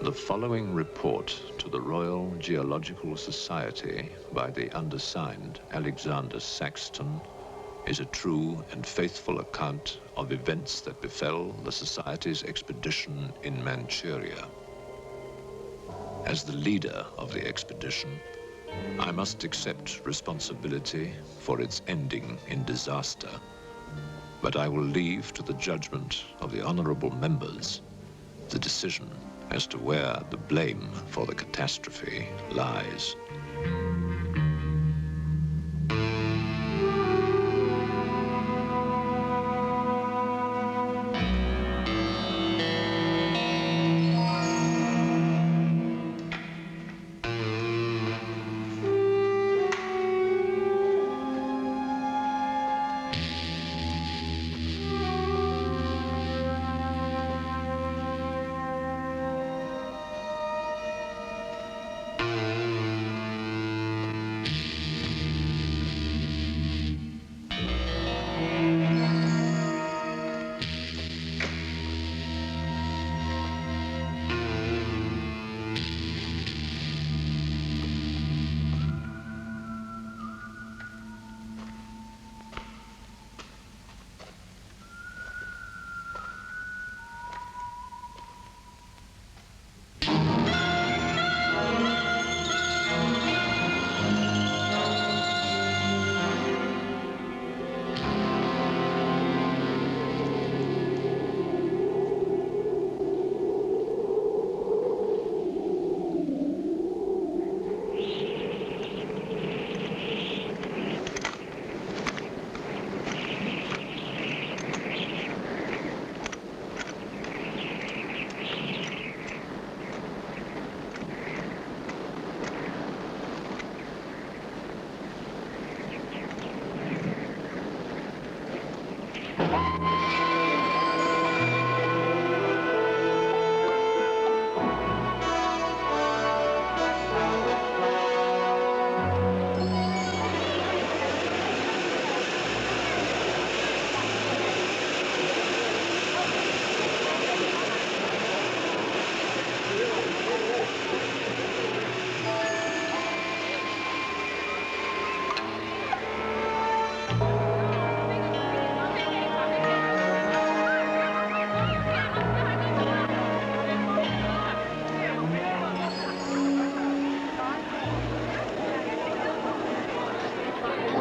The following report to the Royal Geological Society by the undersigned Alexander Saxton is a true and faithful account of events that befell the Society's expedition in Manchuria. As the leader of the expedition, I must accept responsibility for its ending in disaster, but I will leave to the judgment of the honorable members the decision as to where the blame for the catastrophe lies.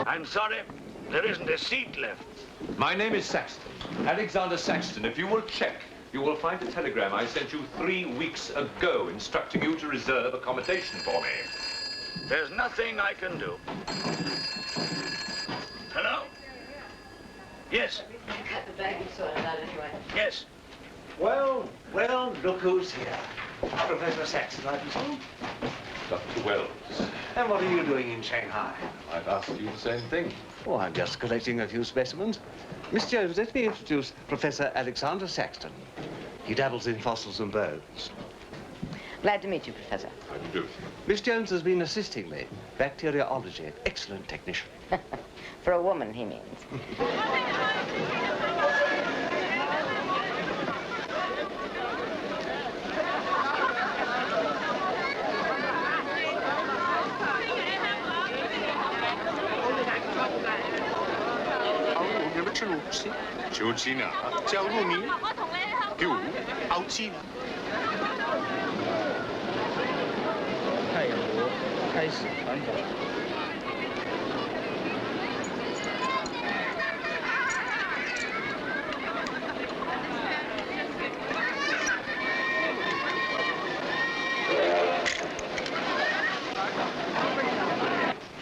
I'm sorry, there isn't a seat left. My name is Saxton, Alexander Saxton. If you will check, you will find a telegram I sent you 3 weeks ago instructing you to reserve accommodation for me. There's nothing I can do. Hello? Yes. Cut the bag and sort it out anyway. Yes. Well, look who's here. Professor Saxton, I presume? Dr. Wells. And what are you doing in Shanghai? I've asked you the same thing. Oh, I'm just collecting a few specimens. Miss Jones, let me introduce Professor Alexander Saxton. He dabbles in fossils and bones. Glad to meet you, Professor. How do you do? Miss Jones has been assisting me. Bacteriology, excellent technician. For a woman, he means.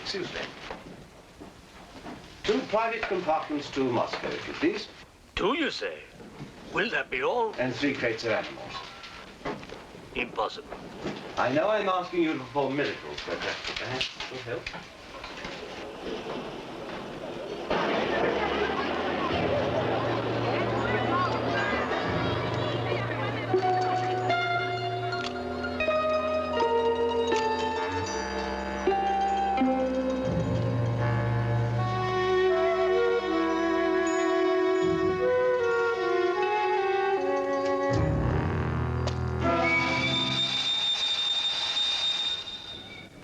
Excuse me. 2 private compartments to Moscow, if you please. 2, you say? Will that be all? And 3 crates of animals. Impossible. I know I'm asking you to perform miracles, but perhaps it will help.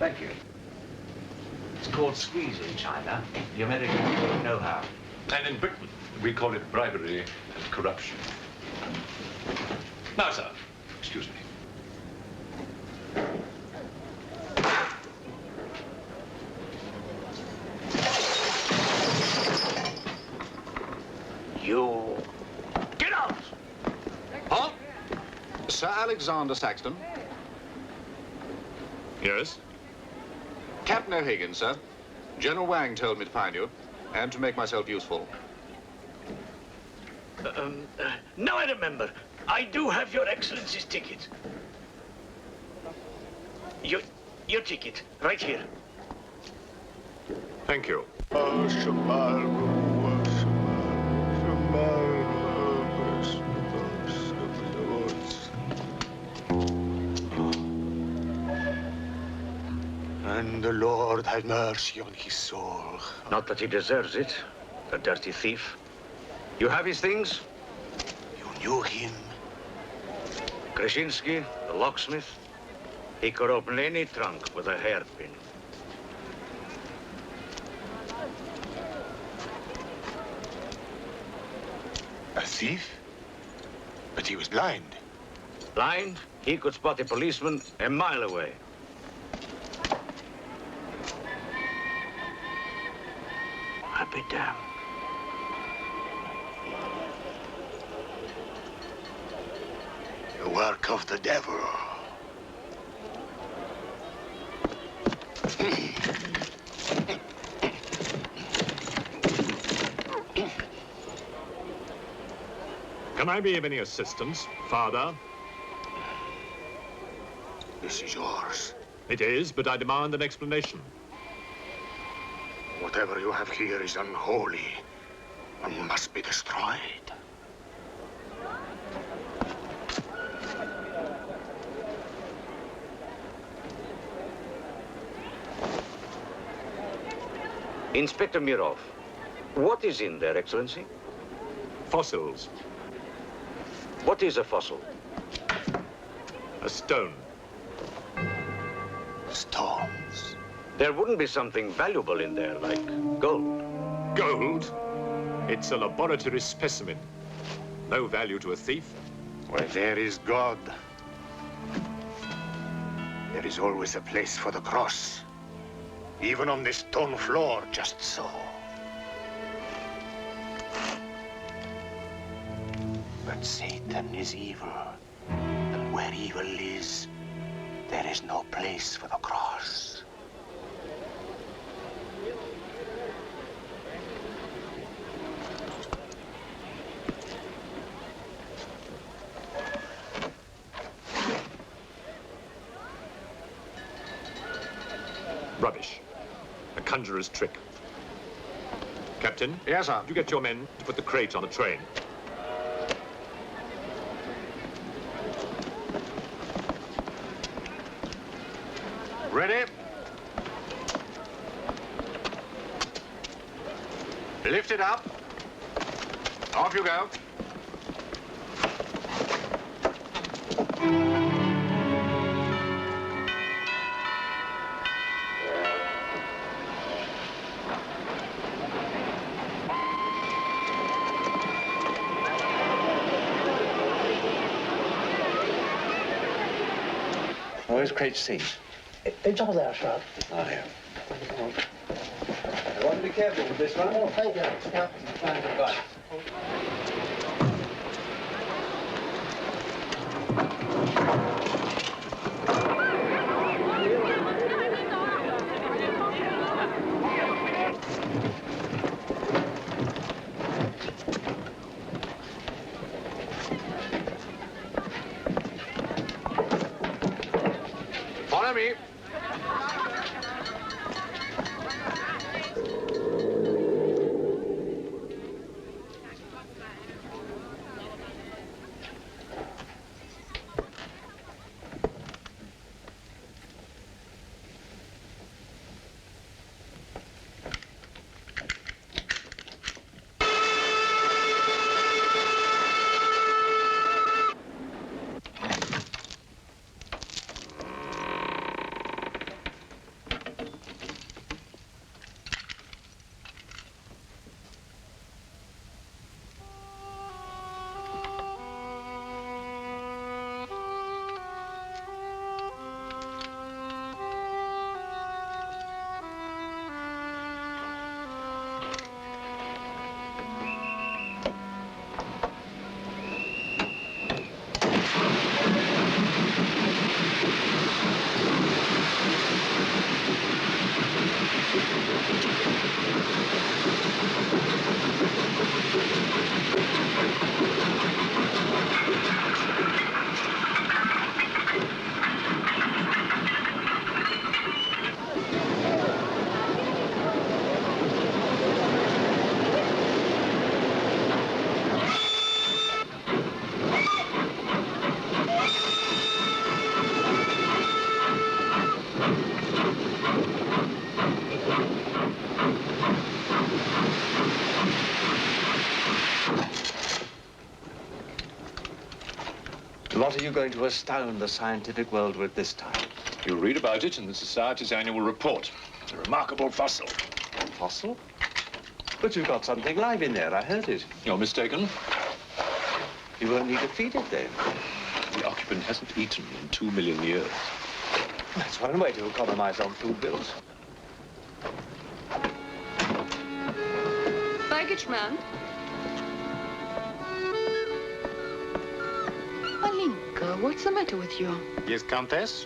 Thank you. It's called squeeze in China. The Americans don't know how. And in Britain, we call it bribery and corruption. Now, sir, excuse me. You... Get out! Huh? Sir Alexander Saxton. Yes? Captain O'Higgins, sir. General Wang told me to find you, and to make myself useful. Now I remember. I do have your Excellency's ticket. Your ticket, right here. Thank you. And the Lord have mercy on his soul. Not that he deserves it, the dirty thief. You have his things? You knew him? Krasinski, the locksmith. He could open any trunk with a hairpin. A thief? But he was blind. Blind, he could spot a policeman a mile away. I'll be damned. The work of the devil. Can I be of any assistance, Father? This is yours. It is, but I demand an explanation. Whatever you have here is unholy and must be destroyed. Inspector Mirov, what is in there, Excellency? Fossils. What is a fossil? A stone. Stones. There wouldn't be something valuable in there, like gold. Gold? It's a laboratory specimen. No value to a thief. Where there is God, there is always a place for the cross. Even on this stone floor, just so. But Satan is evil, and where evil is, there is no place for the cross. Rubbish. A conjurer's trick. Captain? Yes, sir. Would you get your men to put the crate on the train? Ready? Lift it up. Off you go. Where's crate C? It's over there, sir. Oh, yeah. I want to be careful with this one. Oh, thank you. Yeah. Follow me. What are you going to astound the scientific world with this time? You'll read about it in the Society's annual report. It's a remarkable fossil. Fossil? But you've got something live in there, I heard it. You're mistaken. You won't need to feed it then. The occupant hasn't eaten in 2 million years. That's one way to economize on food bills. Baggage man. Alinka, what's the matter with you? Yes, Countess?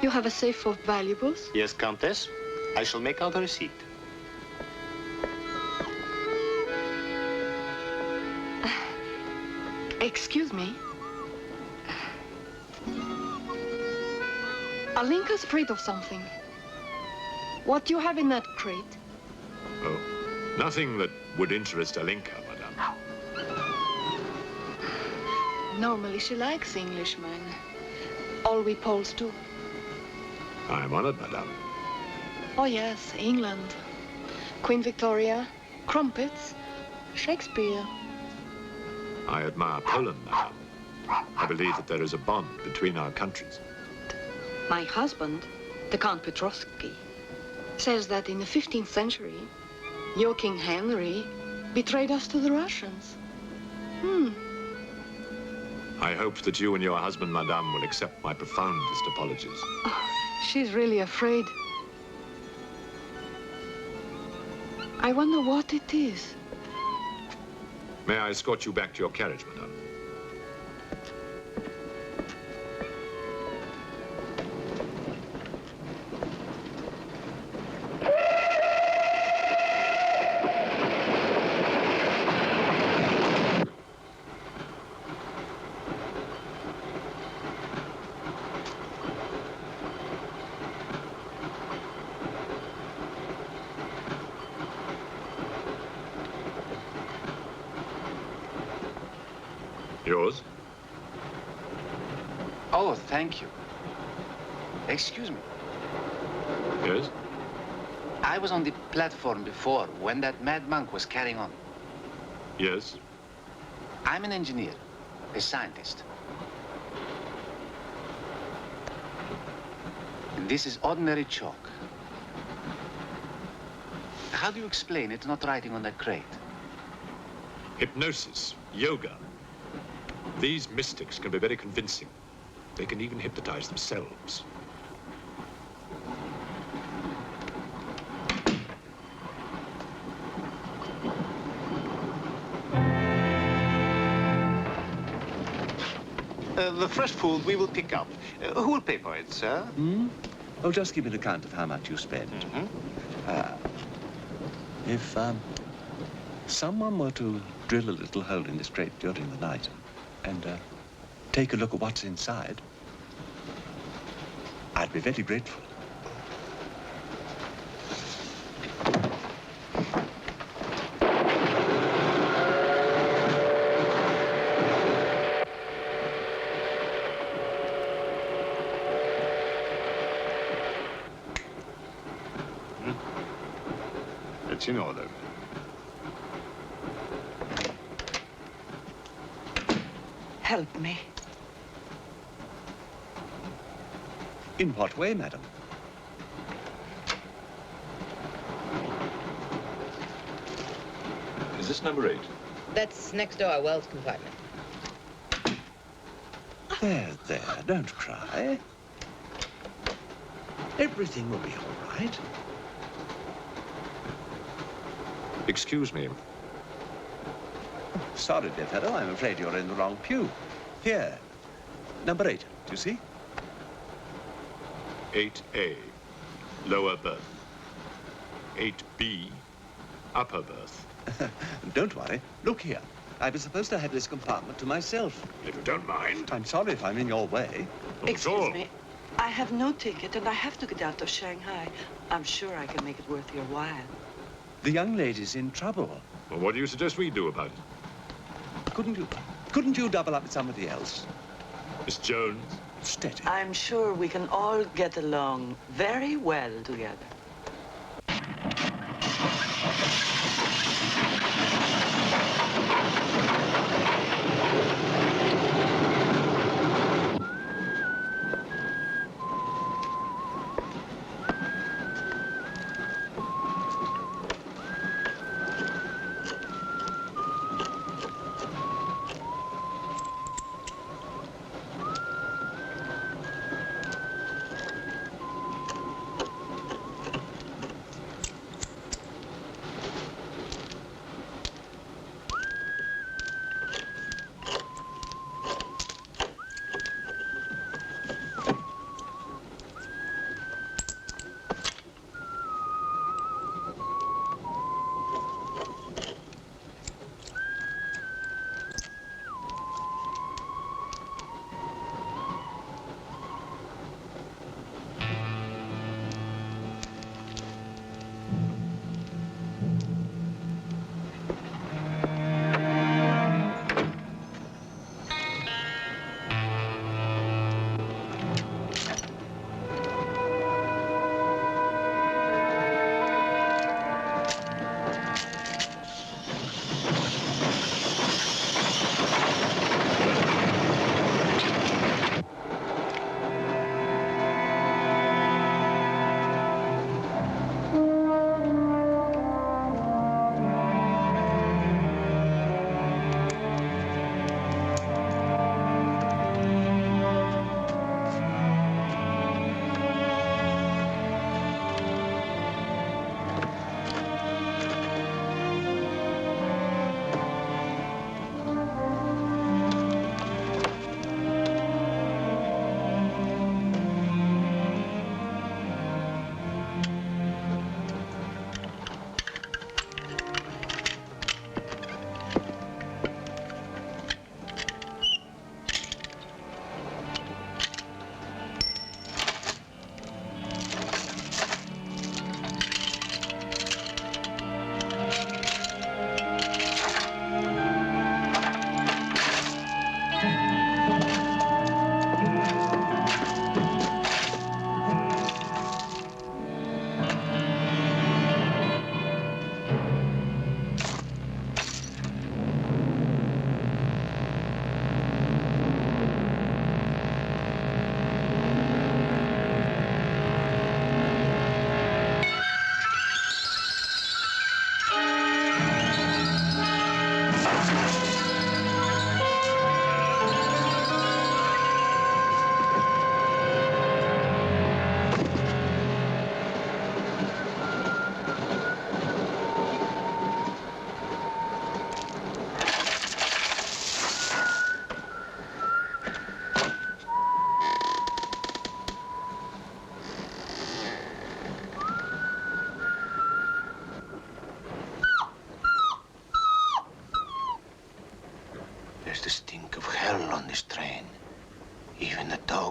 You have a safe full of valuables? Yes, Countess. I shall make out a receipt. Excuse me. Alinka's afraid of something. What do you have in that crate? Oh, nothing that would interest Alinka, madame. Normally she likes Englishmen. All we Poles do. I am honored, madame. Oh yes, England. Queen Victoria, crumpets, Shakespeare. I admire Poland, madame. I believe that there is a bond between our countries. My husband, the Count Petrovsky, says that in the 15th century, your King Henry betrayed us to the Russians. I hope that you and your husband, madame, will accept my profoundest apologies. Oh, she's really afraid. I wonder what it is. May I escort you back to your carriage, madame? Yours? Oh, thank you. Excuse me. Yes? I was on the platform before when that mad monk was carrying on. Yes? I'm an engineer, a scientist. And this is ordinary chalk. How do you explain it's not writing on that crate? Hypnosis, yoga. These mystics can be very convincing. They can even hypnotize themselves. The fresh food we will pick up. Who will pay for it, sir? Oh, just give me an account of how much you spend. If someone were to drill a little hole in this crate during the night and take a look at what's inside, I'd be very grateful. It's in order. Help me. In what way, madam? Is this number 8? That's next door, Wells compartment. There, don't cry. Everything will be all right. Excuse me. Sorry, dear fellow, I'm afraid you're in the wrong pew. Here, number 8, do you see? 8A, lower berth. 8B, upper berth. Don't worry. Look here. I was supposed to have this compartment to myself. If you don't mind. I'm sorry if I'm in your way. Not at all. Excuse me. I have no ticket and I have to get out of Shanghai. I'm sure I can make it worth your while. The young lady's in trouble. Well, what do you suggest we do about it? Couldn't you double up with somebody else? Miss Jones? Steady. I'm sure we can all get along very well together.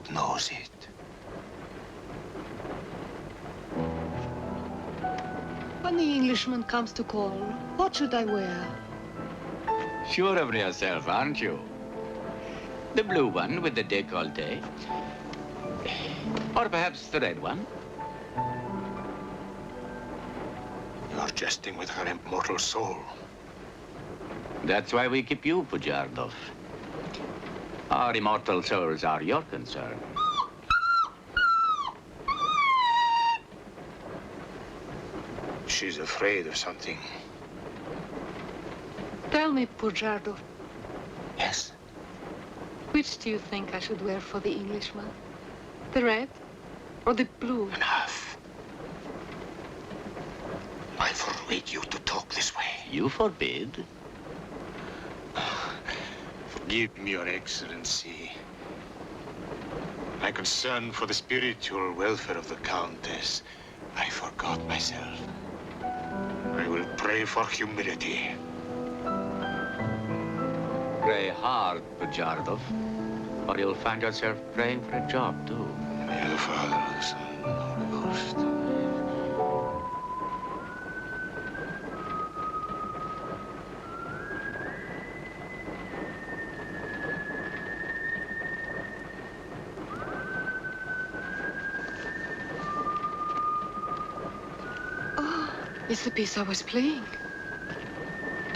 God knows it. When the Englishman comes to call, what should I wear? Sure of yourself, aren't you? The blue one with the décolleté. Or perhaps the red one. You're jesting with her immortal soul. That's why we keep you, Pujardov. Our immortal souls are your concern. She's afraid of something. Tell me, Pujardov, Yes? which do you think I should wear for the Englishman? The red or the blue? Enough. I forbid you to talk this way. You forbid? Forgive me, Your Excellency. My concern for the spiritual welfare of the Countess, I forgot myself. I will pray for humility. Pray hard, Pujardov, or you'll find yourself praying for a job, too. In the name of the Father, of the Son, and of the Holy Ghost. It's the piece I was playing.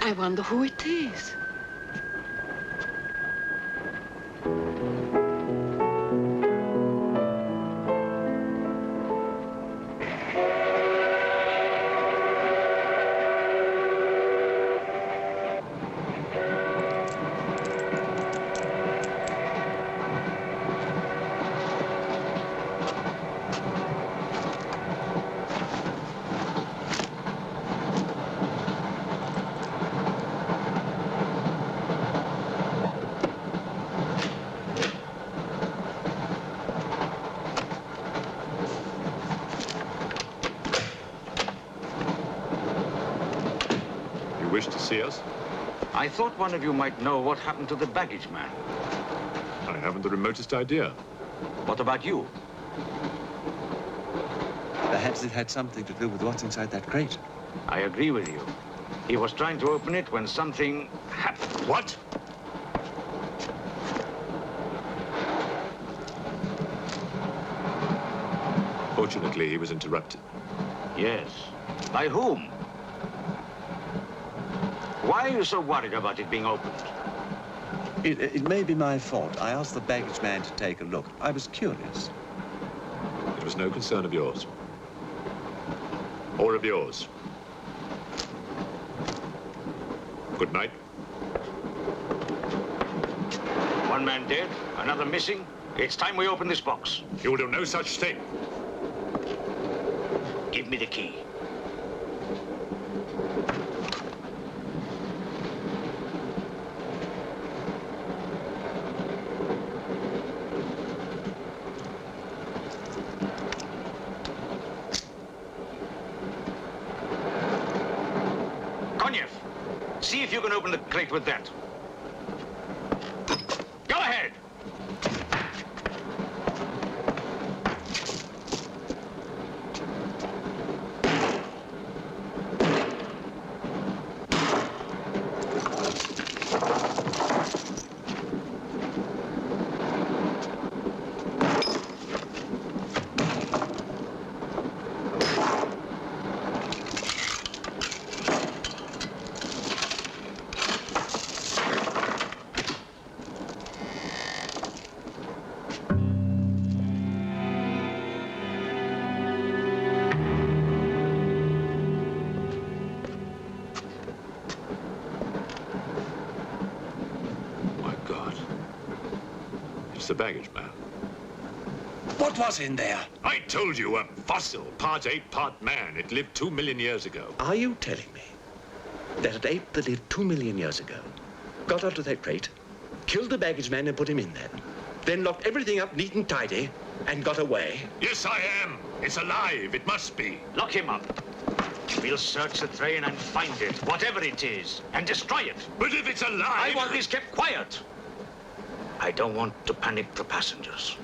I wonder who it is. Wish to see us? I thought one of you might know what happened to the baggage man. I haven't the remotest idea. What about you? Perhaps it had something to do with what's inside that crate. I agree with you. He was trying to open it when something happened. What? Fortunately, he was interrupted. Yes. By whom? Why are you so worried about it being opened? It may be my fault. I asked the baggage man to take a look. I was curious. It was no concern of yours. Or of yours. Good night. One man dead, another missing. It's time we open this box. You will do no such thing. Give me the key. See if you can open the crate with that. Go ahead! The baggage man. What was in there? I told you, a fossil, part ape, part man. It lived 2 million years ago. Are you telling me that an ape that lived 2 million years ago got onto that crate, killed the baggage man and put him in there, then locked everything up neat and tidy and got away? Yes, I am. It's alive. It must be. Lock him up. We'll search the train and find it, whatever it is, and destroy it. But if it's alive... I want this kept quiet. I don't want to panic the passengers.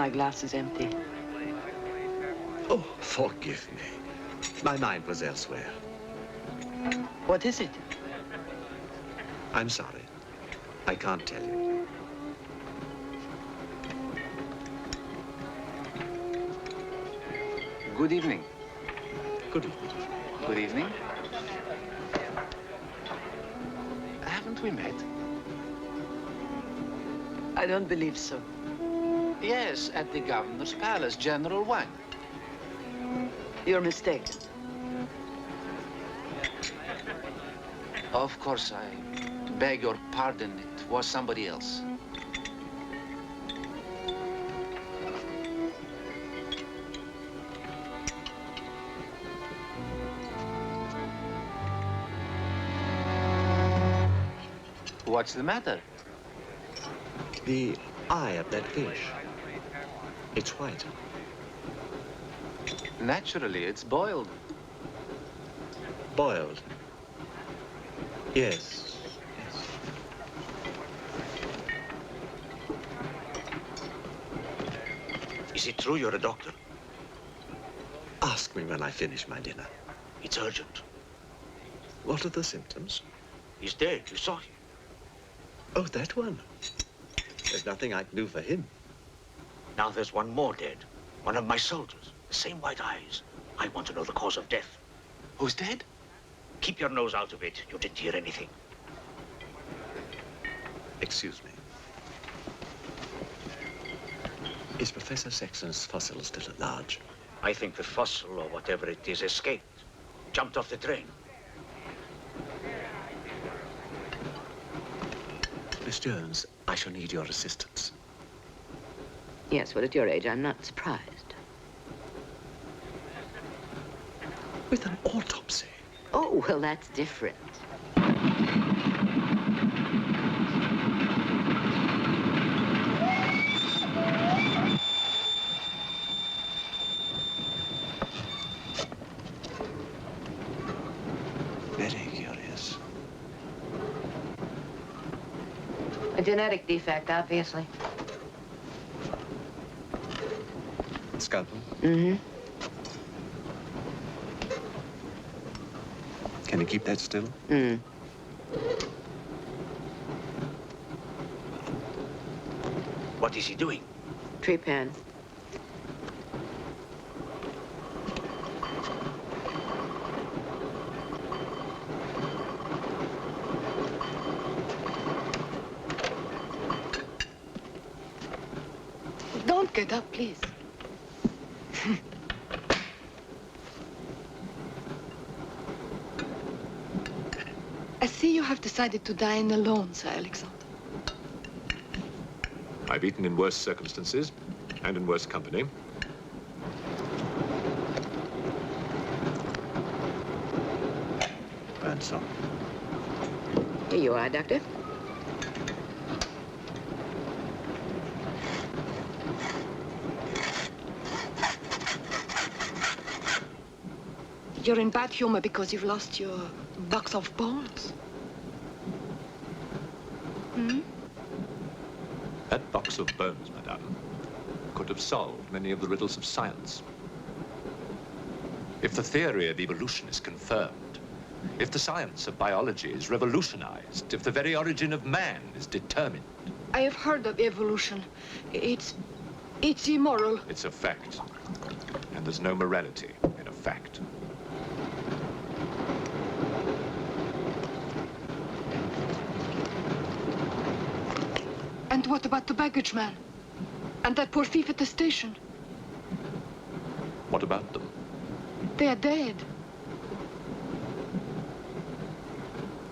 My glass is empty. Oh, forgive me. My mind was elsewhere. What is it? I'm sorry. I can't tell you. Good evening. Good evening. Good evening. Haven't we met? I don't believe so. Yes, at the governor's palace, General Wang. You're mistaken. Of course, I beg your pardon. It was somebody else. What's the matter? The eye of that fish. It's white. Naturally, it's boiled. Boiled. Yes. Is it true you're a doctor? Ask me when I finish my dinner. It's urgent. What are the symptoms? He's dead. You saw him. Oh, that one. There's nothing I can do for him. Now there's one more dead. One of my soldiers. The same white eyes. I want to know the cause of death. Who's dead? Keep your nose out of it. You didn't hear anything. Excuse me. Is Professor Saxton's fossil still at large? I think the fossil, or whatever it is, escaped. Jumped off the train. Miss Jones, I shall need your assistance. Yes, well, at your age, I'm not surprised. With an autopsy? Oh, well, that's different. Very curious. A genetic defect, obviously. Scalpel? Mm-hmm. Can you keep that still? Mm. What is he doing? Tree pan. Don't get up, please. I see you have decided to dine alone, Sir Alexander. I've eaten in worse circumstances and in worse company. And so. Here you are, Doctor. You're in bad humor because you've lost your box of bones. Hmm? That box of bones, madame, could have solved many of the riddles of science. If the theory of evolution is confirmed, if the science of biology is revolutionized, if the very origin of man is determined. I have heard of evolution. It's immoral. It's a fact. And there's no morality in a fact. And what about the baggage man? And that poor thief at the station? What about them? They are dead.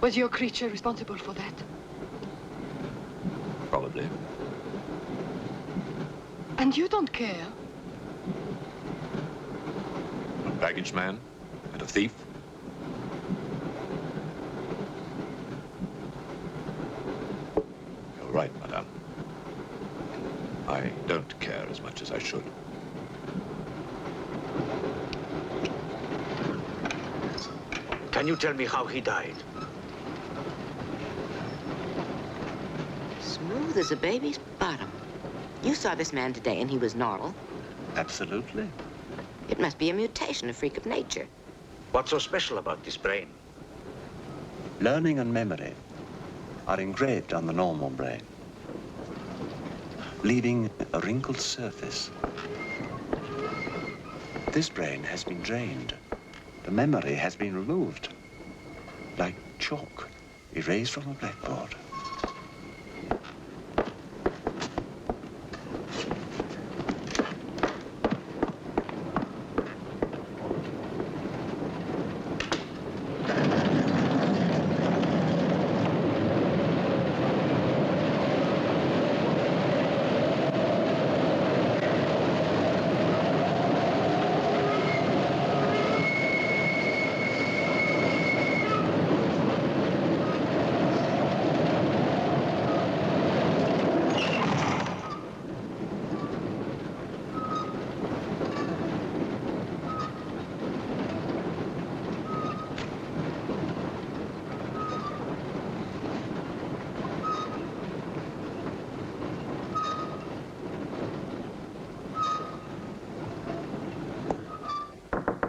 Was your creature responsible for that? Probably. And you don't care? A baggage man and a thief? You're right, madame. I don't care as much as I should. Can you tell me how he died? Smooth as a baby's bottom. You saw this man today and he was normal. Absolutely. It must be a mutation, a freak of nature. What's so special about this brain? Learning and memory are engraved on the normal brain, leaving a wrinkled surface. This brain has been drained. The memory has been removed, like chalk erased from a blackboard.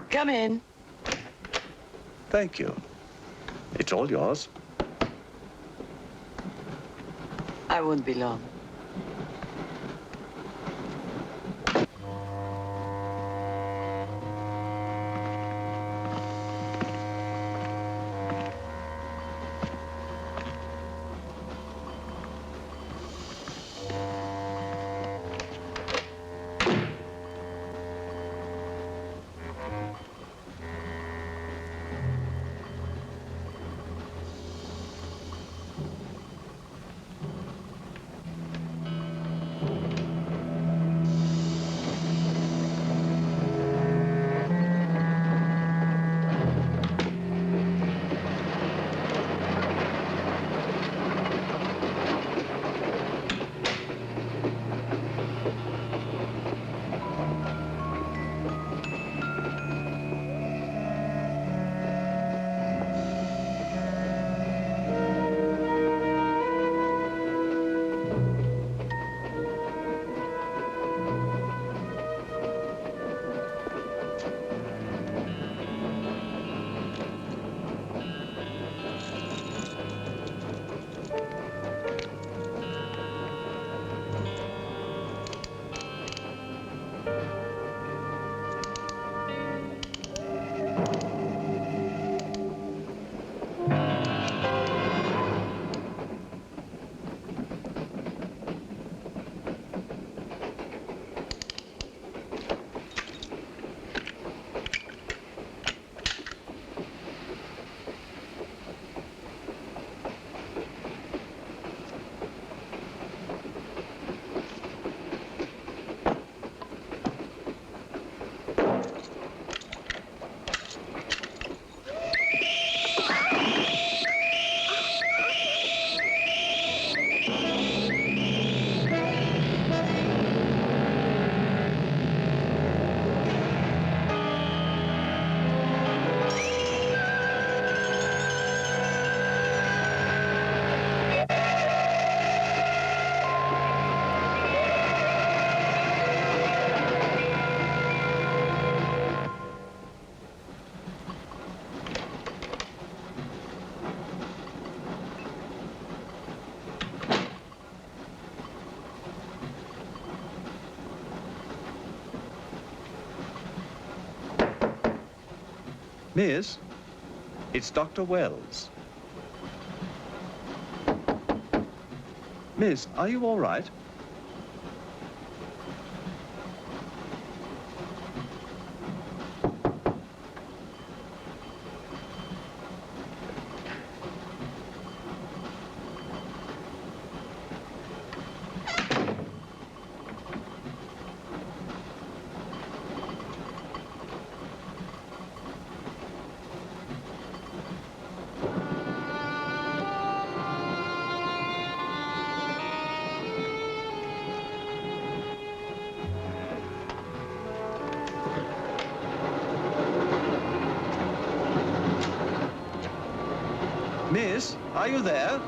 Come in. Thank you. It's all yours. I won't be long. Miss, it's Dr. Wells. Miss, are you all right? Miss, are you there?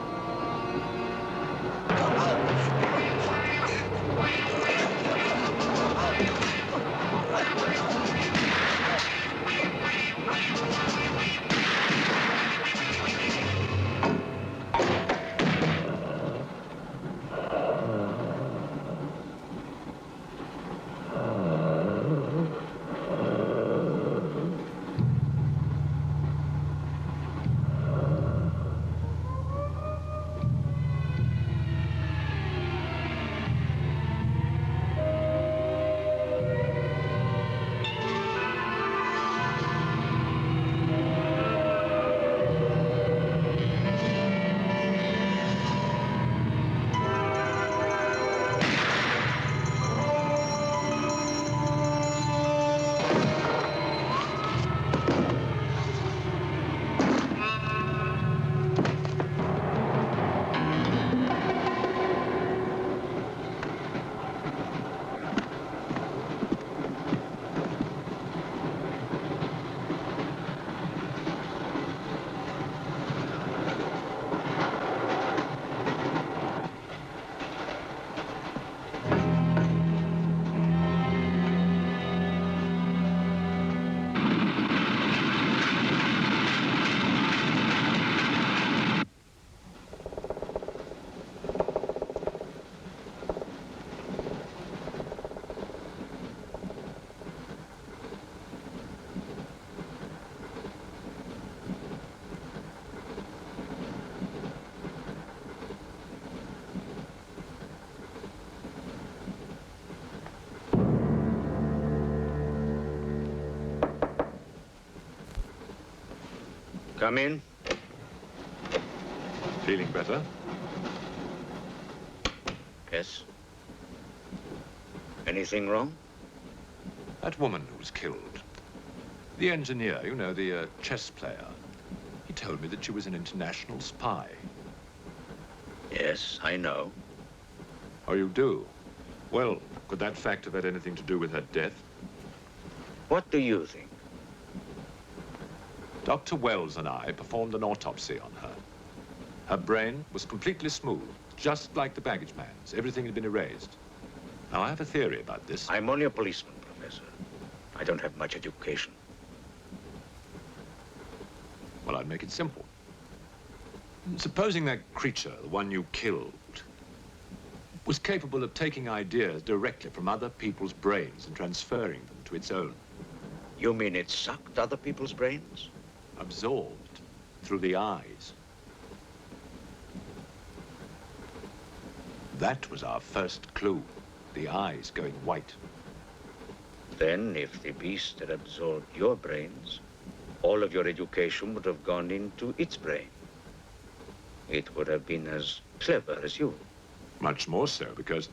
Come in. Feeling better? Yes. Anything wrong? That woman who was killed. The engineer, you know, the chess player. He told me that she was an international spy. Yes, I know. Oh, you do? Well, could that fact have had anything to do with her death? What do you think? Dr. Wells and I performed an autopsy on her. Her brain was completely smooth, just like the baggage man's. Everything had been erased. Now, I have a theory about this. I'm only a policeman, Professor. I don't have much education. Well, I'd make it simple. Supposing that creature, the one you killed, was capable of taking ideas directly from other people's brains and transferring them to its own. You mean it sucked other people's brains? Absorbed through the eyes. That was our first clue, the eyes going white. Then, if the beast had absorbed your brains, all of your education would have gone into its brain. It would have been as clever as you. Much more so, because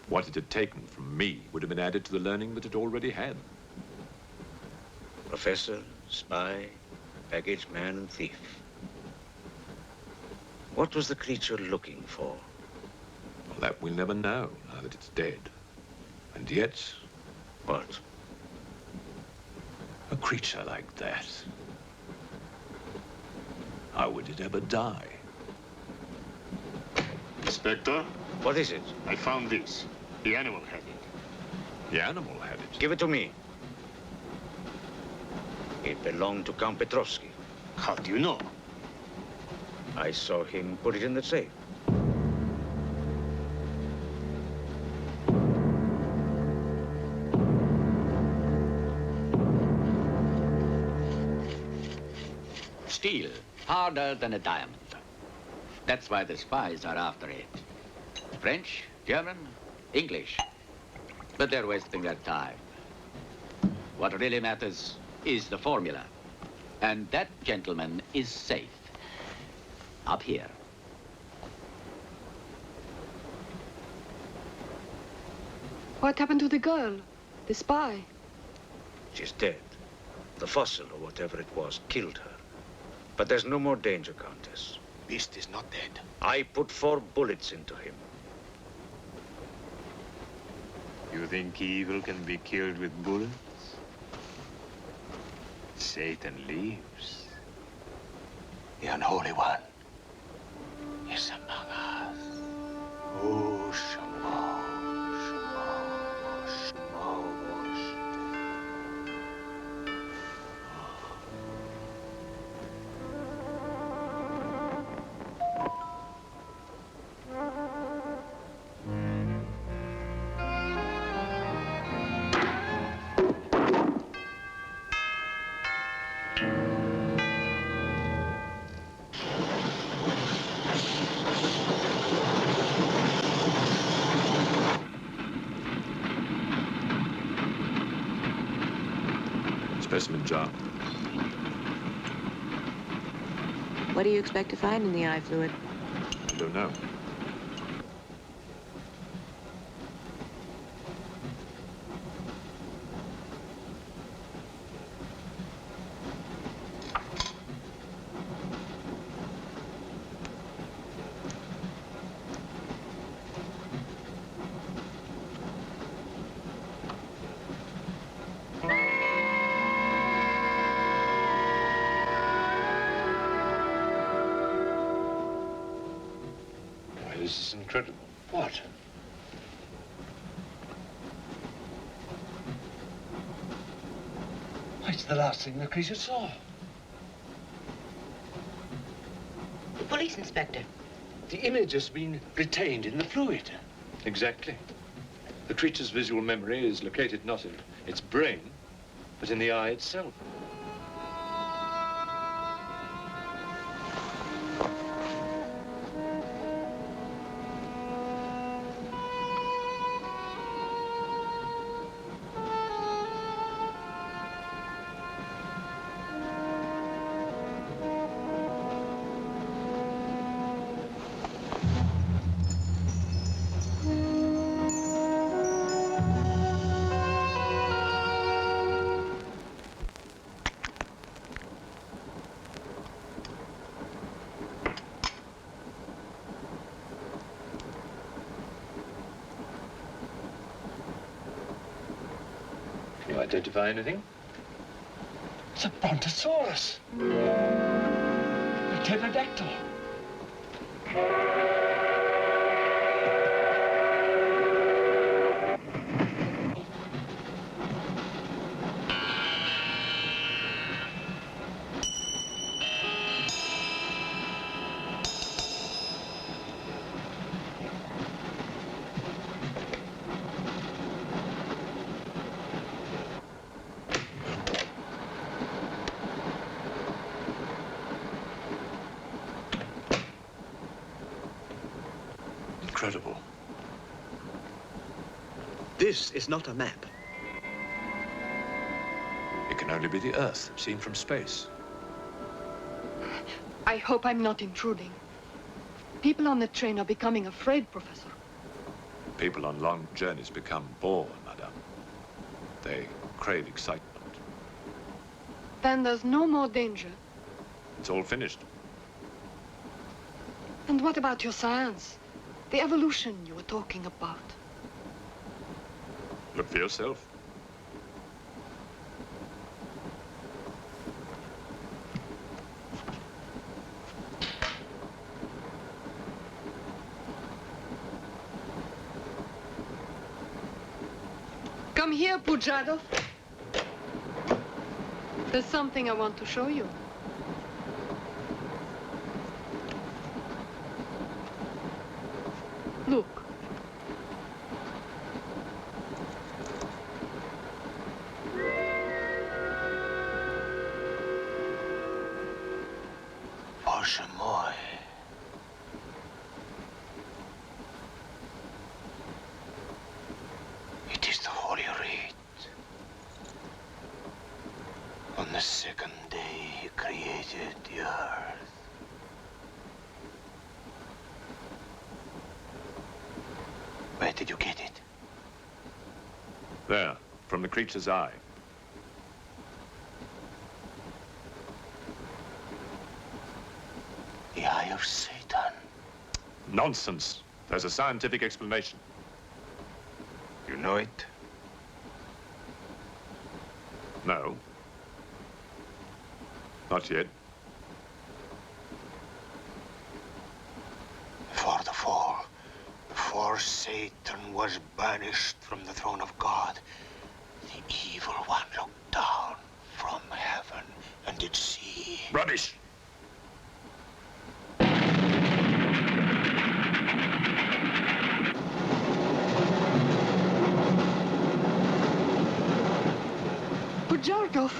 what it had taken from me would have been added to the learning that it already had. Professor, spy, baggage man, and thief. What was the creature looking for? Well, that we'll never know, now that it's dead. And yet... What? A creature like that. How would it ever die? Inspector? What is it? I found this. The animal had it. The animal had it? Give it to me. It belonged to Count Petrovsky. How do you know? I saw him put it in the safe. steel, harder than a diamond. That's why the spies are after it. French, German, English. But they're wasting their time. What really matters is the formula. And that, gentleman, is safe. Up here. What happened to the girl? The spy? She's dead. The fossil, or whatever it was, killed her. But there's no more danger, Countess. Beast is not dead. I put 4 bullets into him. You think evil can be killed with bullets? Satan lives. The unholy one is among us. Oh, Shamo, Shamo, Shamo. Specimen jar. What do you expect to find in the eye fluid? I don't know. This is incredible. What? It's the last thing the creature saw. The police inspector. The image has been retained in the fluid. Exactly. The creature's visual memory is located not in its brain, but in the eye itself. Can you identify anything? It's a brontosaurus. A pterodactyl. Incredible. This is not a map. It can only be the Earth, seen from space. I hope I'm not intruding. People on the train are becoming afraid, Professor. People on long journeys become bored, madame. They crave excitement. Then there's no more danger. It's all finished. And what about your science? The evolution you were talking about. Look for yourself. Come here, Pujadov. There's something I want to show you. Look. Boshe moi. It is the Holy Rite. On the second day, he created the earth. Where did you get it? There, from the creature's eye. The eye of Satan. Nonsense. There's a scientific explanation. You know it? No. Not yet. Before Satan was banished from the throne of God, the evil one looked down from heaven and did see. Rubbish! Jarkov.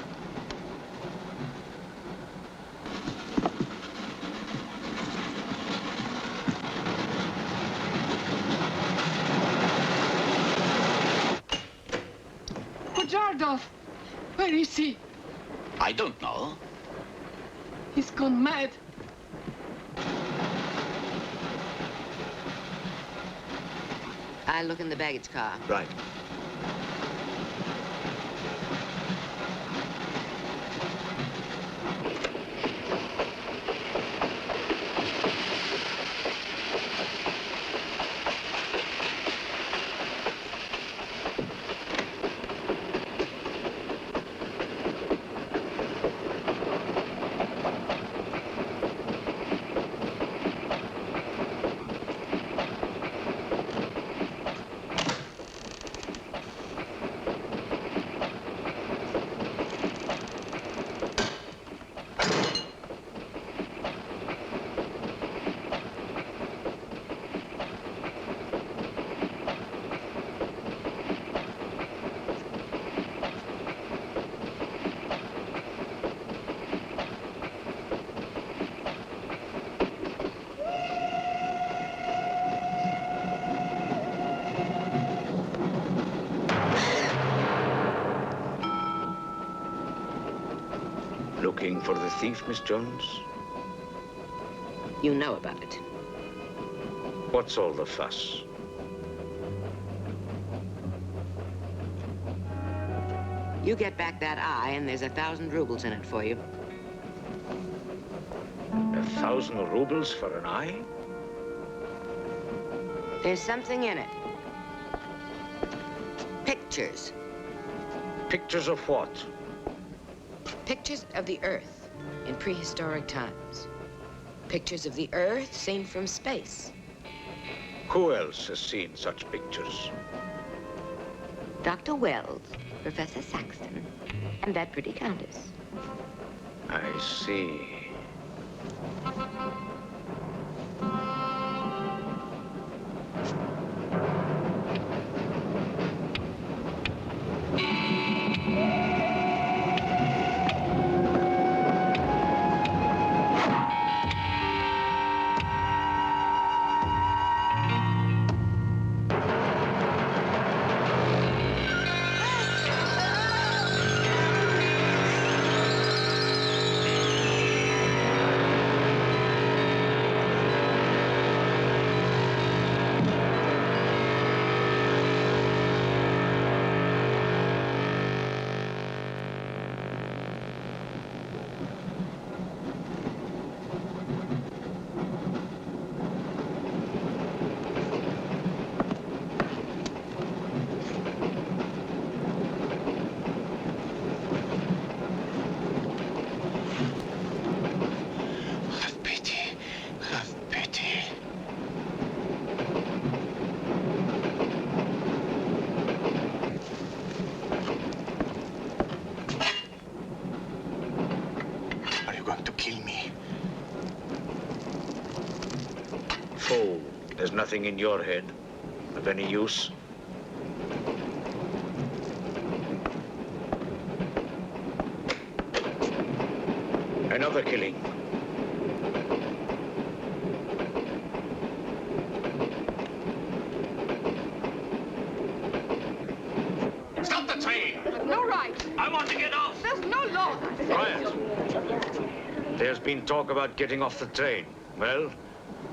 Pujardov, where is he? I don't know. He's gone mad. I'll look in the baggage car. Right. Looking for the thief, Miss Jones? You know about it. What's all the fuss? You get back that eye, and there's 1,000 rubles in it for you. 1,000 rubles for an eye? There's something in it. Pictures. Pictures of what? Pictures of the Earth in prehistoric times. Pictures of the Earth seen from space. Who else has seen such pictures? Dr. Wells, Professor Saxton, and that pretty countess. I see. There's nothing in your head of any use. Another killing. Quiet. There's been talk about getting off the train. Well,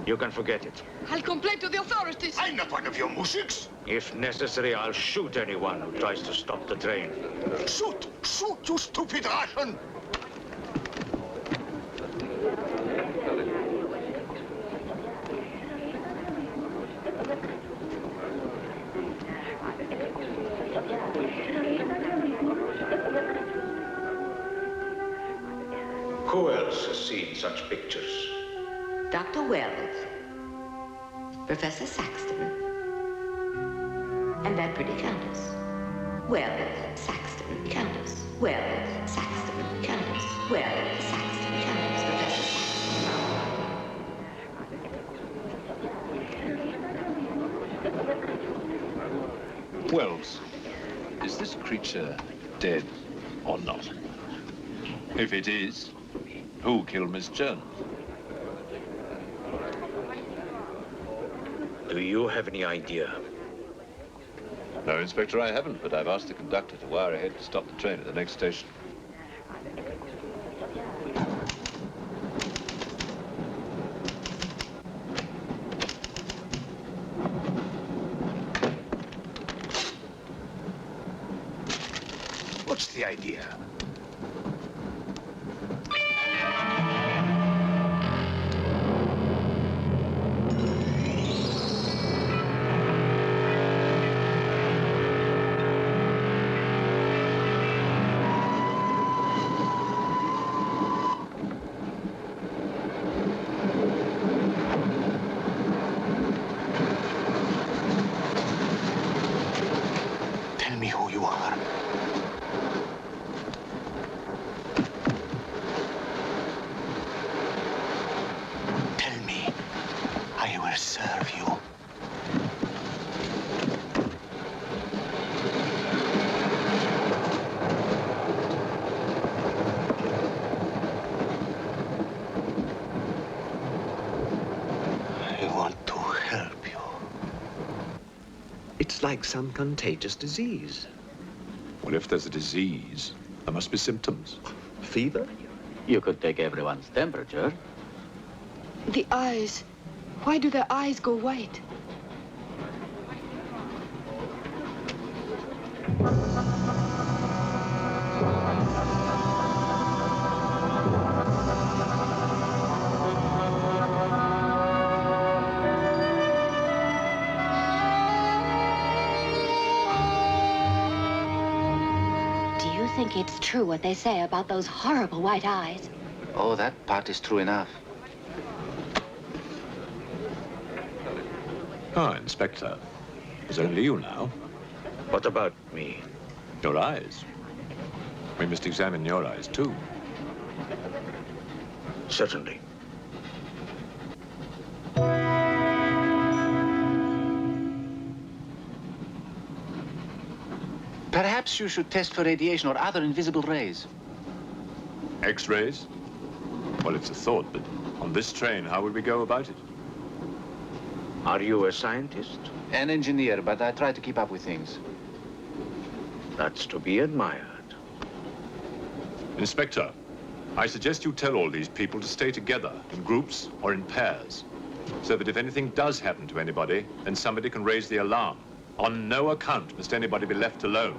you can forget it. I'll complain to the authorities. I'm not one of your musics. If necessary, I'll shoot anyone who tries to stop the train. Shoot! Shoot, you stupid Russian! Who else has seen such pictures? Dr. Wells, Professor Saxton, and that pretty countess. Wells, Saxton, countess. Wells, Saxton, countess. Wells, Saxton, countess. Professor Saxton. Wells, is this creature dead or not? If it is, who killed Miss Jones? Do you have any idea? No, Inspector, I haven't, but I've asked the conductor to wire ahead to stop the train at the next station. What's the idea? Tell me who you are. Tell me. I will serve you. I want to help you. It's like some contagious disease. Well, if there's a disease, there must be symptoms. Fever? You could take everyone's temperature. The eyes. Why do their eyes go white? Do you think it's true what they say about those horrible white eyes? Oh, that part is true enough. Ah, Inspector. It's only you now. What about me? Your eyes. We must examine your eyes, too. Certainly. Perhaps you should test for radiation or other invisible rays. X-rays? Well, it's a thought, but on this train, how would we go about it? Are you a scientist? An engineer, but I try to keep up with things. That's to be admired. Inspector, I suggest you tell all these people to stay together in groups or in pairs, so that if anything does happen to anybody, then somebody can raise the alarm. On no account must anybody be left alone.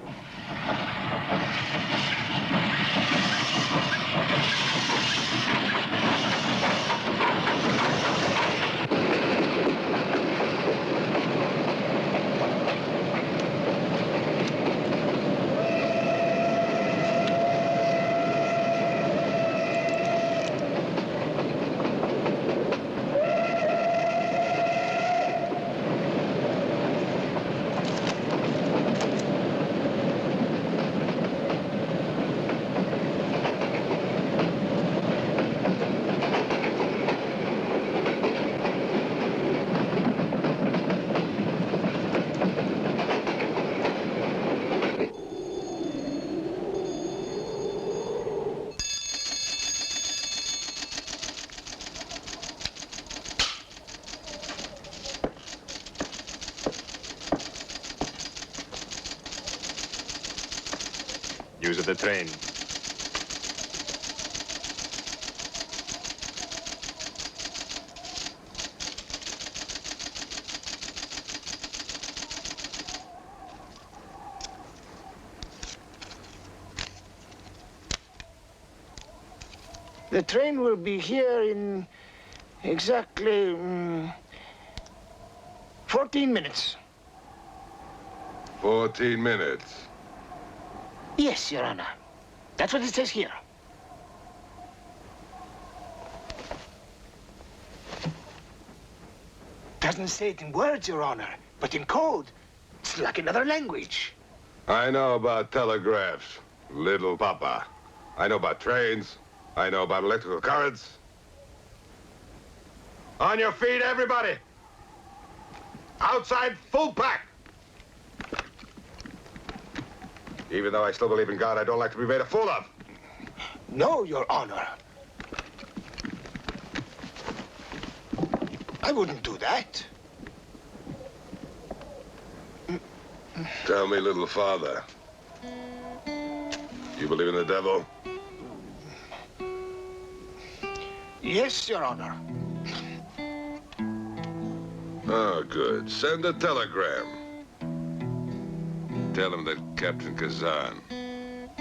News of the train. The train will be here in exactly 14 minutes. 14 minutes? Yes, Your Honor. That's what it says here. Doesn't say it in words, Your Honor, but in code. It's like another language. I know about telegraphs, little papa. I know about trains. I know about electrical currents. On your feet, everybody! Outside, full pack! Even though I still believe in God, I don't like to be made a fool of. No, Your Honor. I wouldn't do that. Tell me, little father, you believe in the devil? Yes, Your Honor. Oh, good. Send a telegram. Tell him that Captain Kazan,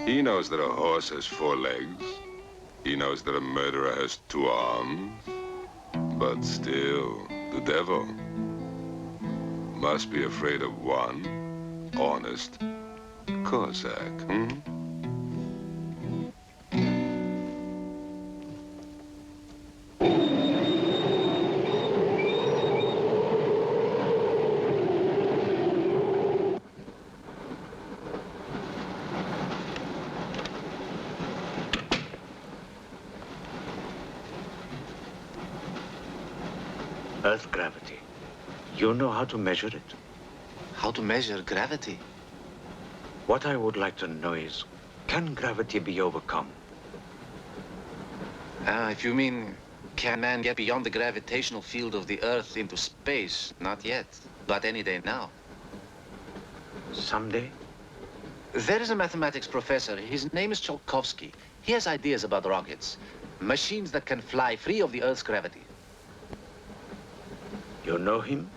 he knows that a horse has 4 legs. He knows that a murderer has 2 arms. But still, the devil must be afraid of one honest Cossack, Earth gravity. You know how to measure it? How to measure gravity? What I would like to know is, can gravity be overcome? If you mean, can man get beyond the gravitational field of the Earth into space? Not yet, but any day now. Someday? There is a mathematics professor. His name is Tsiolkovsky. He has ideas about rockets. Machines that can fly free of the Earth's gravity. You know him?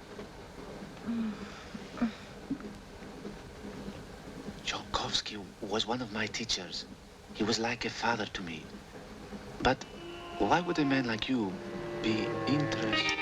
Tsiolkovsky was one of my teachers. He was like a father to me. But why would a man like you be interested?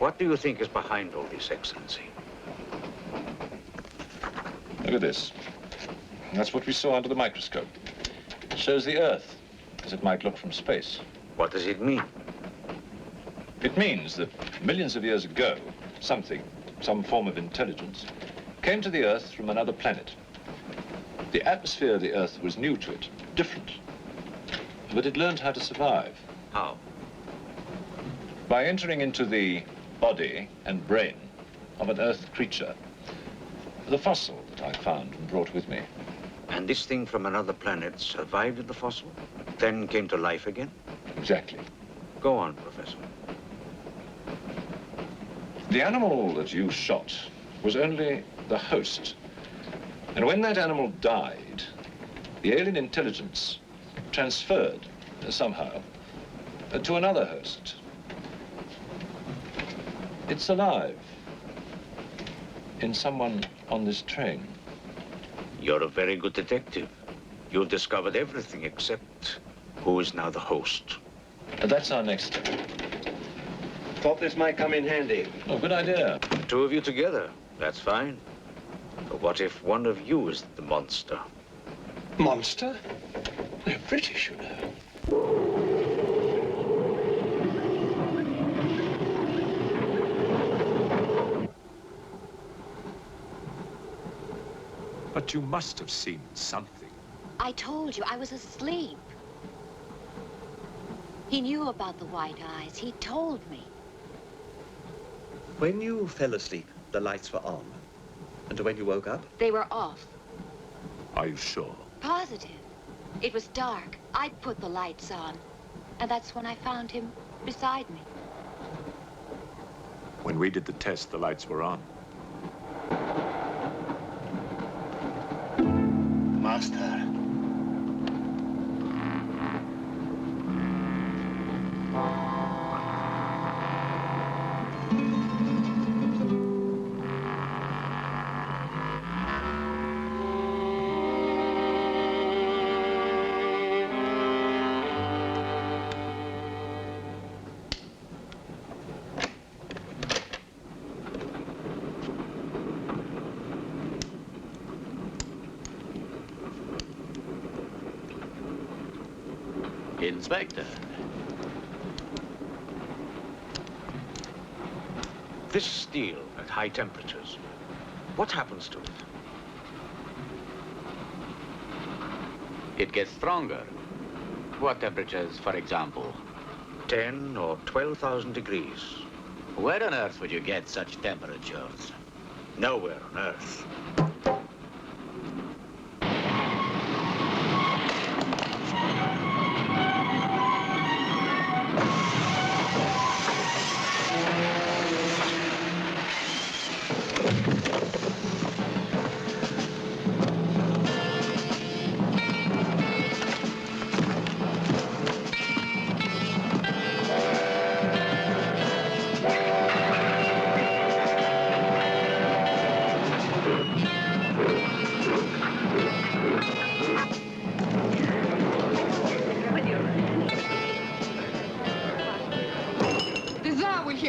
What do you think is behind all this, Excellency? Look at this. That's what we saw under the microscope. It shows the Earth as it might look from space. What does it mean? It means that millions of years ago, some form of intelligence, came to the Earth from another planet. The atmosphere of the Earth was new to it, different. But it learned how to survive. How? By entering into the body and brain of an Earth creature. The fossil that I found and brought with me. And this thing from another planet survived in the fossil, then came to life again? Exactly. Go on, Professor. The animal that you shot was only the host. And when that animal died, the alien intelligence transferred somehow to another host. It's alive in someone on this train. You're a very good detective. You discovered everything except who is now the host. That's our next step. Thought this might come in handy. Oh, good idea. The 2 of you together, that's fine. But what if one of you is the monster? Monster? They're British, you know. But you must have seen something. I told you, I was asleep. He knew about the white eyes. He told me. When you fell asleep, the lights were on. And when you woke up? They were off. Are you sure? Positive. It was dark. I put the lights on. And that's when I found him beside me. When we did the test, the lights were on. Master. Inspector. This steel at high temperatures, what happens to it? It gets stronger. What temperatures, for example? 10 or 12,000 degrees. Where on earth would you get such temperatures? Nowhere on earth.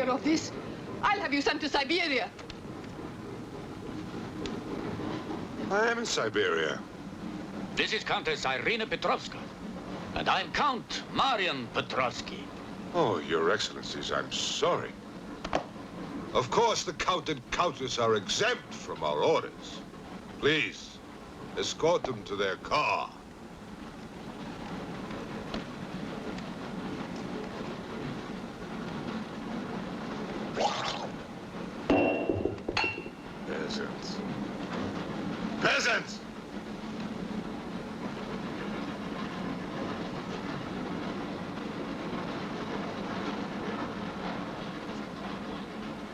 Of this, I'll have you sent to Siberia. I am in Siberia. This is Countess Irina Petrovska, and I'm Count Marian Petrovsky. Oh, Your Excellencies, I'm sorry. Of course, the Count and Countess are exempt from our orders. Please, escort them to their car. Peasants. Peasants!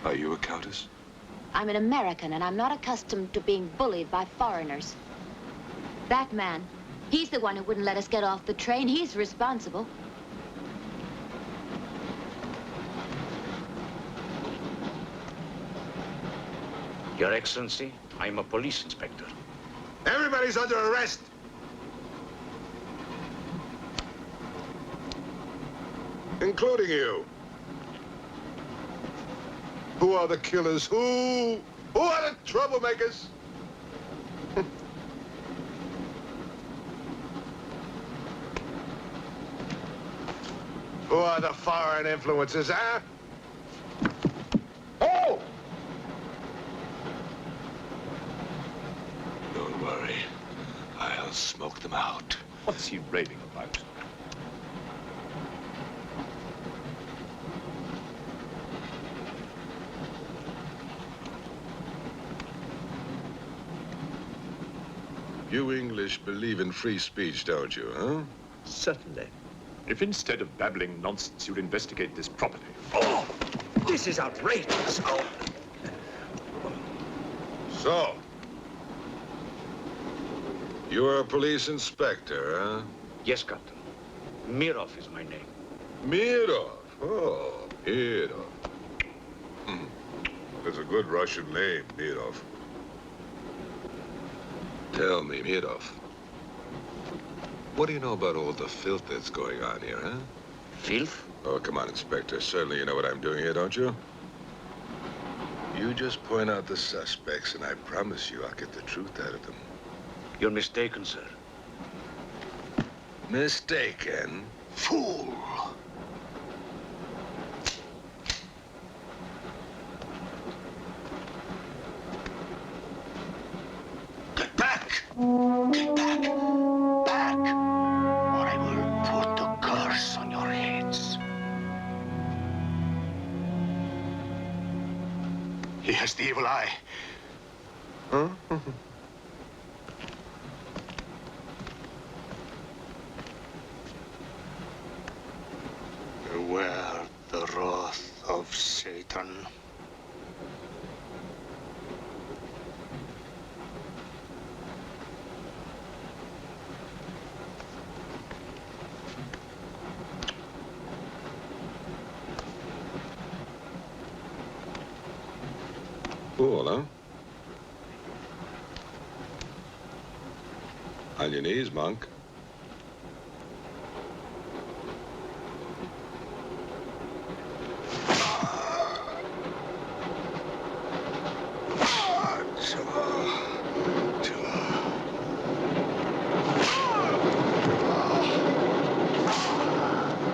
Are you a countess? I'm an American, and I'm not accustomed to being bullied by foreigners. That man, he's the one who wouldn't let us get off the train. He's responsible. Your Excellency, I'm a police inspector. Everybody's under arrest! Including you. Who are the killers? Who are the troublemakers? Who are the foreign influences, huh? Oh! Don't worry. I'll smoke them out. What's he raving about? You English believe in free speech, don't you, huh? Certainly. If instead of babbling nonsense, you'd investigate this properly. Oh! This is outrageous. Oh. So, you are a police inspector, huh? Yes, Captain. Mirov is my name. Mirov? Oh, Mirov. That's a good Russian name, Mirov. Tell me, Mirov, what do you know about all the filth that's going on here, huh? Filth? Oh, come on, Inspector. Certainly you know what I'm doing here, don't you? You just point out the suspects, and I promise you I'll get the truth out of them. You're mistaken, sir. Mistaken? Fool! Get back! Get back! Back! Or I will put the curse on your heads. He has the evil eye. Huh? fool, huh? On your knees, monk.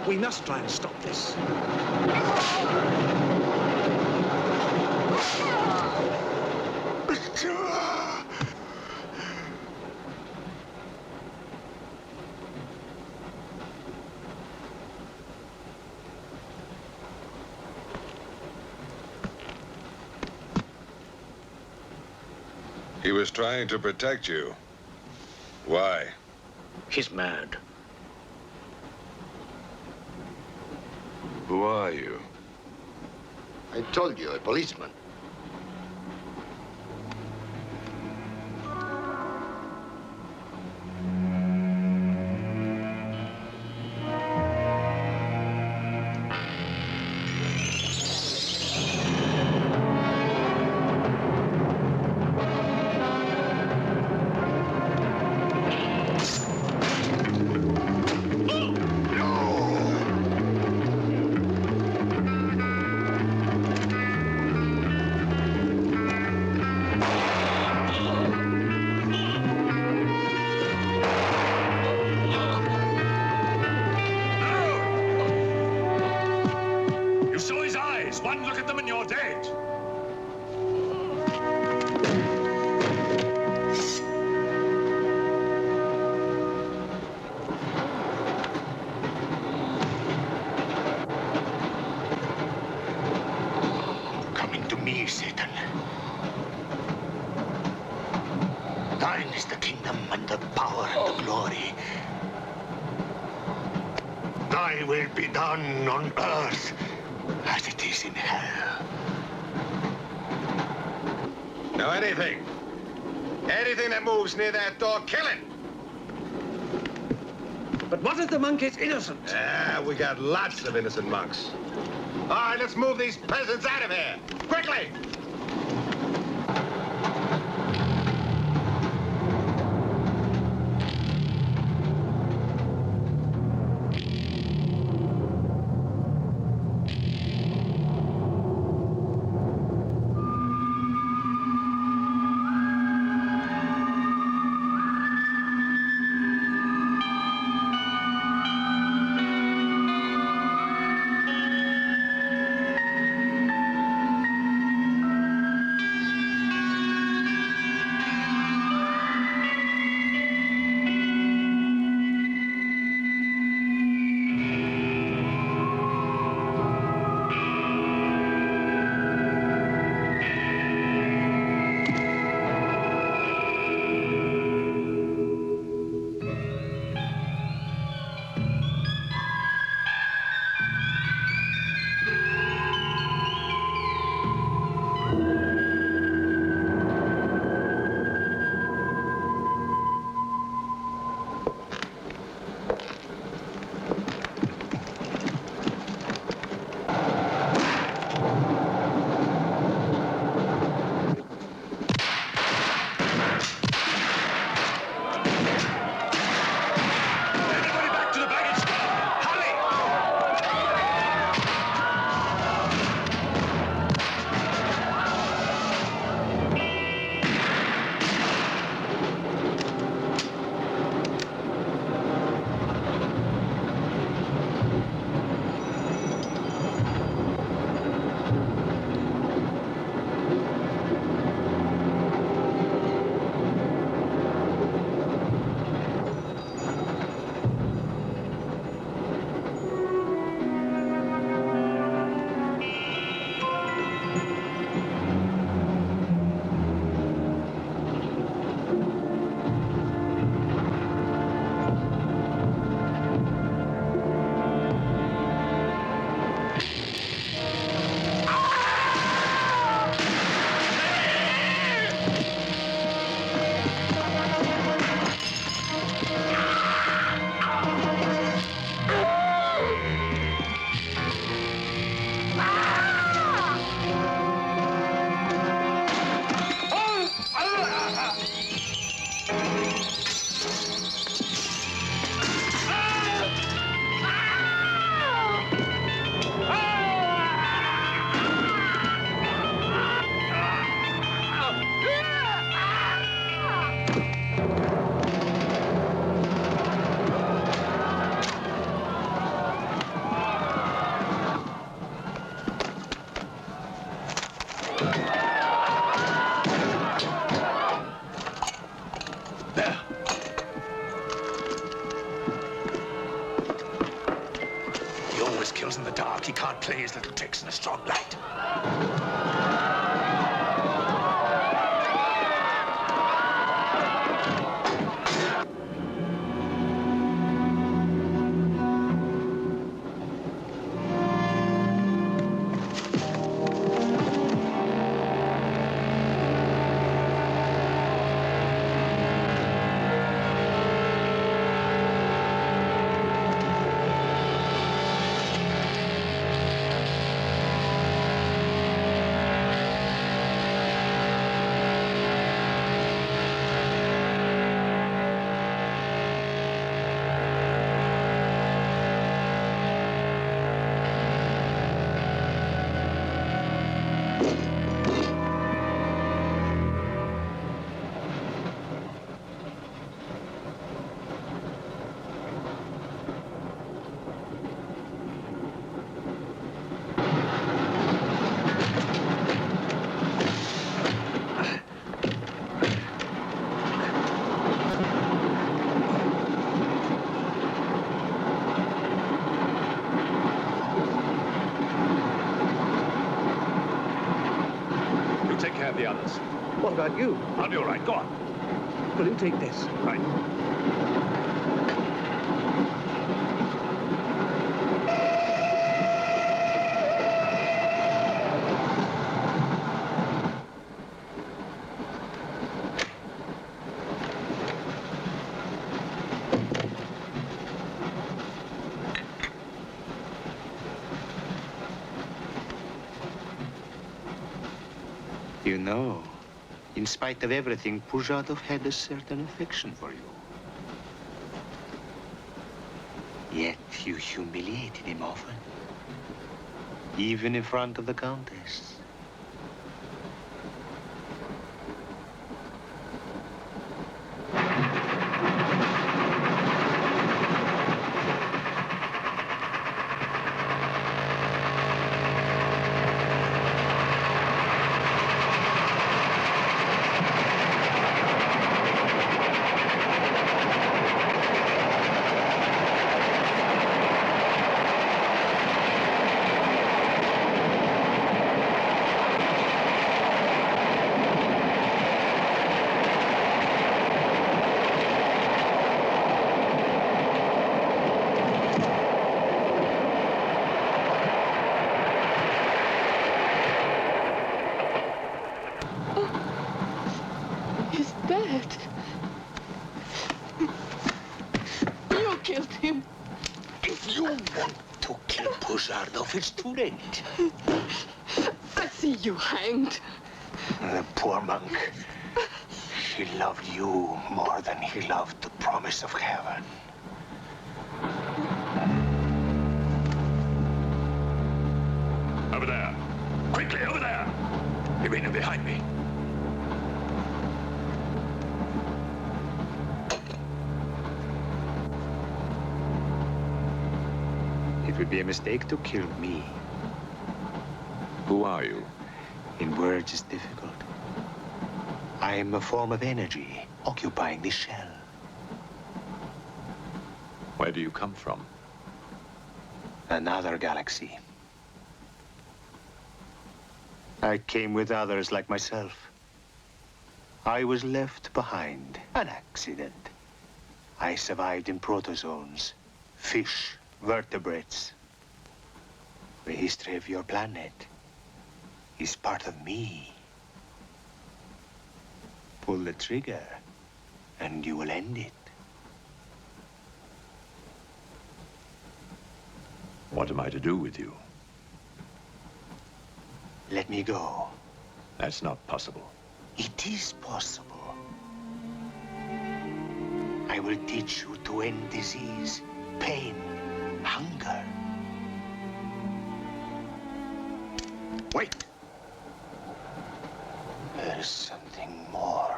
We must try and stop this. He was trying to protect you. Why? He's mad. Who are you? I told you, a policeman. One look at them and you're dead. Coming to me, Satan. Thine is the kingdom and the power and the glory. Thy will be done on earth as it is in hell. Now anything that moves near that door, kill it! But what if the monk is innocent? We got lots of innocent monks. All right, let's move these peasants out of here. Quickly! horse kills in the dark. He can't play his little tricks in a strong light. Take care of the others. What about you? I'll be all right. Go on. Will you take this? Right. You know, in spite of everything, Pujatov had a certain affection for you. Yet you humiliated him often, even in front of the Countess. It's too late. I see you hanged. The poor monk. He loved you more than he loved the promise of heaven. Over there. Quickly, over there. Irina, behind me. It would be a mistake to kill me. Who are you? In words, it's difficult. I am a form of energy occupying this shell. Where do you come from? Another galaxy. I came with others like myself. I was left behind. An accident. I survived in protozoans, fish, vertebrates. The history of your planet is part of me. Pull the trigger, and you will end it. What am I to do with you? Let me go. That's not possible. It is possible. I will teach you to end disease, pain, hunger. Wait. There is something more.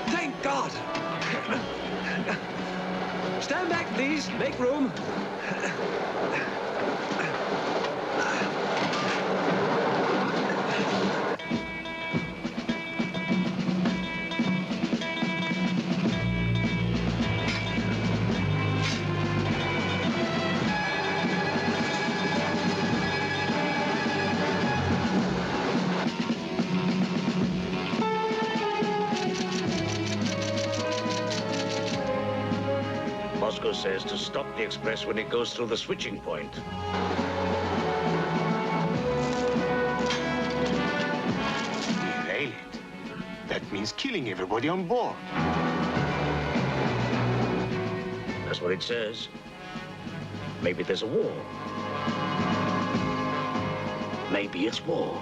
Thank God! Stand back, please. Make room. Moscow says to stop the express when it goes through the switching point. Derail it. That means killing everybody on board. That's what it says. Maybe there's a war. Maybe it's war.